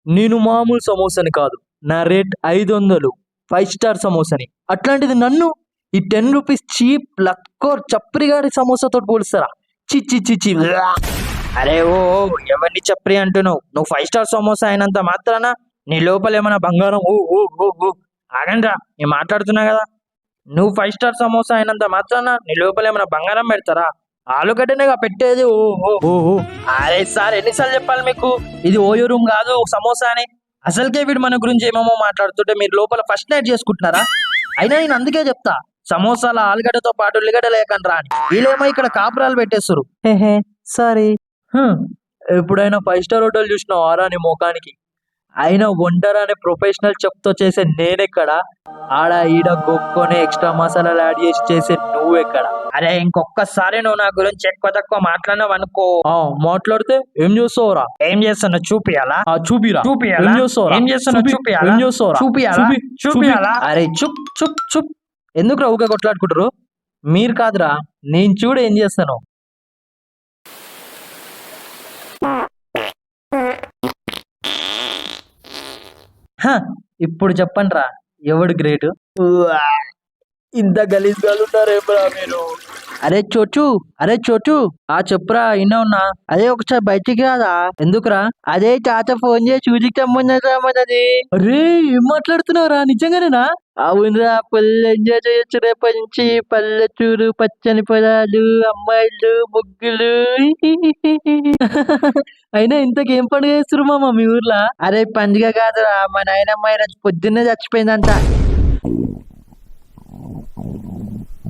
నేను మామూలు సమోసాని కాదు, నా రేట్ 500, 5 స్టార్ సమోసాని. అట్లాంటిది నన్ను ఈ 10 రూపీస్ చీప్ లక్కోర్ చప్రిగాడి సమోసాతో పోలుస్తారా? చి చి చి చి. అరే ఓ ఓ, ఎవరిని చప్రి అంటున్నావు? నువ్వు 5 స్టార్ సమోసా అయినంత మాత్రాన నీ లోపల ఏమైనా బంగారం? ఓ ఓ ఓ ఓ, ఆగండ్రా, నేను మాట్లాడుతున్నా కదా. నువ్వు 5 స్టార్ సమోసా అయినంత మాత్రాన నీ లోపల ఏమైనా బంగారం పెడతారా? ఆలుగడ్డనేగా పెట్టేది. ఓ ఓ ఓ ఓ. అరే సార్, ఎన్నిసార్లు చెప్పాలి మీకు, ఇది ఓయో రూమ్ కాదు సమోసా అని. అసలుకే వీడు మన గురించి ఏమేమో మాట్లాడుతుంటే మీరు లోపల ఫస్ట్ నైట్ చేసుకుంటున్నారా? అయినా నేను అందుకే చెప్తా, సమోసాల ఆలుగడ్డతో పాటు ఉల్లిగడ్డ లేకండ్రా అని. వీళ్ళేమో ఇక్కడ కాపురాలు పెట్టేస్తారు. సారీ. ఎప్పుడైనా 5 స్టార్ హోటల్ చూసిన వారా నీ ముఖానికి? అయినా వండర్ అనే ప్రొఫెషనల్ చెప్తో చేసే నేనెక్కడ? ఆడ ఈడ గొప్పనే ఎక్స్ట్రా మసాలాలు యాడ్ చేసి చేసే నువ్వెక్కడ? అరే ఇంకొకసారి నువ్వు నా గురించి ఎక్కువ తక్కువ మాట్లాడినావు అనుకో. మాట్లాడితే ఏం చేస్తావురా? ఏం చేస్తున్నా చూపియాలా? చూపిరా. చూపియాలా? ఏం చేస్తావురా? ఏం చేస్తున్నా చూపియాలా? ఏం చేస్తావురా? చూపియాలా? చూపియాలా? అరే చుప్ చుప్ చుప్. ఎందుకురా ఊకే కొట్లాడుకుంటారు? మీరు కాదురా, నేను చూడు ఏం చేస్తాను. ఇప్పుడు చెప్పండి రా, ఎవడు గ్రేట్? ఇంత గలీజ్ గా ఉన్నారేమరా మీరు? అరే చోచు, అరే చోచు, చెప్పురా, ఇన్నా ఉన్నా. అదే ఒకసారి బయటికి రాదా? ఎందుకురా? అదే తాత ఫోన్ చేసి చూదికి తెమ్మన్నది. అరే ఏం మాట్లాడుతున్నావురా? నిజంగానేనా? అవునురా, ఫుల్ ఎంజాయ్ చేయొచ్చు రేపటి నుంచి. పల్లెటూరు, పచ్చని పొలాలు, అమ్మాయిలు, ముగ్గులు. అయినా ఇంతకేం పండుగ చేస్తారు మామ మీ ఊర్లో? అరే పండుగ కాదురా, మా నాయనమ్మ ఈరోజు పొద్దున్నే చచ్చిపోయిందంట.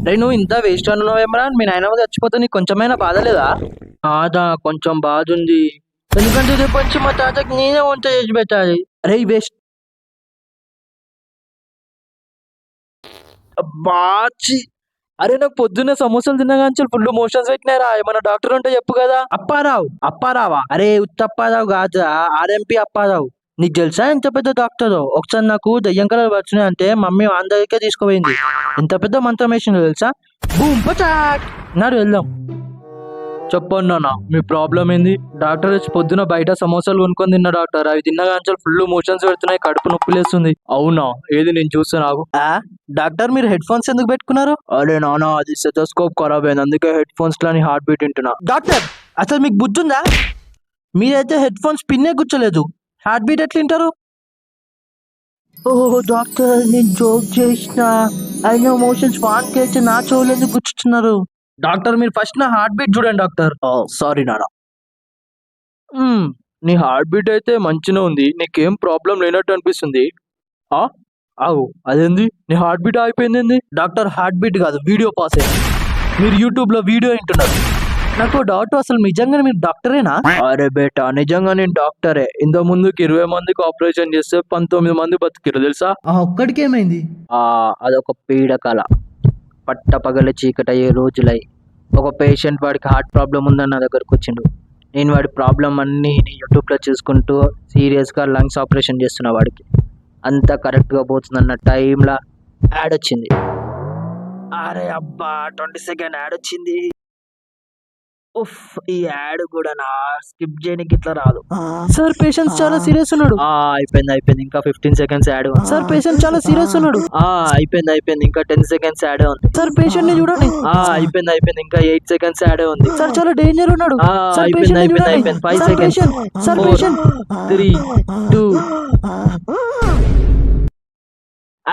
రే నువ్వు ఇంత వేస్ట్ అనున్నావేమరా? మీ నాయనమ్మ చచ్చిపోతే నీకు కొంచెమైనా బాధ లేదా? కాదా, కొంచెం బాధ ఉంది. ఎందుకంటే రేపు వచ్చి మా తాతకి నేనే వంట చేసి పెట్టాలి. అరే వేస్ట్. బాచి. అరే నాకు పొద్దున్నే సమోసాలు తినగానే ఫుల్ మోషన్స్ పెట్టినారా? ఏమన్నా డాక్టర్ ఉంటే చెప్పు కదా. అప్పారావు. అప్పారావా? అరే ఉత్తప్పారావు కాదురా, ఆర్ఎంపీ అప్పారావు. నీకు తెలుసా ఎంత పెద్ద డాక్టర్? ఒకసారి నాకు దయ్యం కలర్ వచ్చినాయి అంటే మమ్మీ వాని దగ్గరికే తీసుకుపోయింది. ఎంత పెద్ద మంత్రం వేసిందో తెలుసా? బూమ్ పచాక్. నాడు వెళ్దాం. చెప్పండి నాన్న, మీ ప్రాబ్లం ఏంది? డాక్టర్ వచ్చి పొద్దున బయట సమోసాలు కొనుక్కొని తిన్న డాక్టర్. అవి తిన్నగాంచాలు ఫుల్ మోషన్స్ పెడుతున్నాయి, కడుపు నొప్పి లేస్తుంది. అవునా? ఏది నేను చూస్తాను. డాక్టర్ మీరు హెడ్ ఫోన్స్ ఎందుకు పెట్టుకున్నారు? అరే నాన్న, అది స్టెథోస్కోప్ ఖరాబ్ అయింది, అందుకే హెడ్ ఫోన్స్ లోని హార్ట్ బీట్ వింటున్నా. డాక్టర్ అసలు మీకు బుద్ధుందా? మీరైతే హెడ్ ఫోన్స్ పిన్నే కూర్చోలేదు, హార్ట్ బీట్ ఎట్లా వింటారు? ఓహో డాక్టర్, నేను జోక్ చేసిన. అయినా మోషన్స్ వాన్ కేసి నా చెవులు ఎందుకు గుచ్చుతున్నారు? డాక్టర్ మీరు ఫస్ట్ నా హార్ట్ బీట్ చూడండి డాక్టర్. సారీ నాన్న. నీ హార్ట్ బీట్ అయితే మంచిగా ఉంది, నీకేం ప్రాబ్లం లేనట్టు అనిపిస్తుంది. ఆగు, అదేంది నీ హార్ట్ బీట్ ఆగిపోయింది? డాక్టర్ హార్ట్ బీట్ కాదు, వీడియో పాస్ అయింది. మీరు యూట్యూబ్ లో వీడియో వింటున్నారు. నాకు డౌట్, అసలు నిజంగానే మీరు డాక్టరేనా? అరే బేటా, నిజంగా నేను డాక్టరే. ఇంత ముందుకి 20 మందికి ఆపరేషన్ చేస్తే 19 మంది బతికిరు తెలుసా? ఒక్కడికి ఏమైంది? అదొక పీడకల. పట్ట పగల చీకటయ్యే రోజులై ఒక పేషెంట్ వాడికి హార్ట్ ప్రాబ్లం ఉందని నా దగ్గరకు వచ్చిండు. నేను వాడి ప్రాబ్లం అన్నీ యూట్యూబ్లో చూసుకుంటూ సీరియస్గా లంగ్స్ ఆపరేషన్ చేస్తున్నా. వాడికి అంతా కరెక్ట్గా పోతుందన్న టైంలో యాడ్ వచ్చింది. అరే అబ్బా, 20 సెకండ్ యాడ్ వచ్చింది. ఉఫ్, ఈ యాడ్ కూడా నా స్కిప్ చేయడానికి ఇట్లా రాదు. సార్ పేషెంట్ చాలా సీరియస్ ఉన్నాడు. అయిపోయింది, ఇంకా 15 సెకండ్స్ యాడ్ ఉంది. సార్ పేషెంట్ చాలా సీరియస్ ఉన్నాడు. అయిపోయింది, ఇంకా 10 సెకండ్స్ యాడ్ ఉంది. సార్ పేషెంట్ ని చూడండి. అయిపోయింది, ఇంకా 8 సెకండ్స్ యాడ్ ఉంది. సార్ చాలా డేంజర్ ఉన్నాడు. అయిపోయింది, 5 సెకండ్స్. Sir patient 3, 2.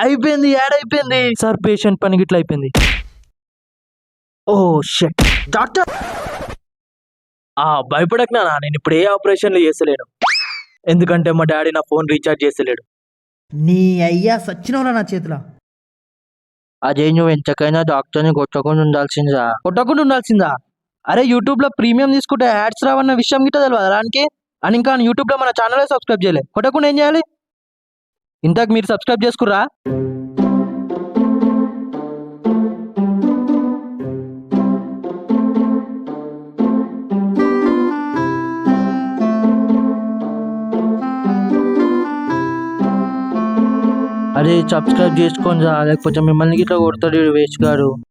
అయిపోయింది, యాడ్ అయిపోయింది. సార్ పేషెంట్ పని గిట్లా అయిపోయింది. Oh shit. డాక్టర్ భయపడకు నాన్న, నేను ఇప్పుడు ఏ ఆపరేషన్లు చేస్తలేను, ఎందుకంటే మా డాడీ నా ఫోన్ రీఛార్జ్ చేస్తలేడు. నీ అయ్యా సచ్చినవరా నా చేతిలో. అదే నువ్వు ఎంతకైనా డాక్టర్ని కొట్టకుండా ఉండాల్సిందా? అరే యూట్యూబ్ లో ప్రీమియం తీసుకుంటే యాడ్స్ రావన్న విషయం గిట్ట తెలియదు దానికి. అని ఇంకా యూట్యూబ్ లో మన ఛానల్ సబ్స్క్రైబ్ చేయలే, కొట్టకుండా ఏం చేయాలి? ఇంతకు మీరు సబ్స్క్రైబ్ చేసుకుర్రా? అరే సబ్స్క్రైబ్ చేసుకోండి, లేకపోతే మిమ్మల్ని గిట్లా కొడతాడు వేస్ట్ గాడు.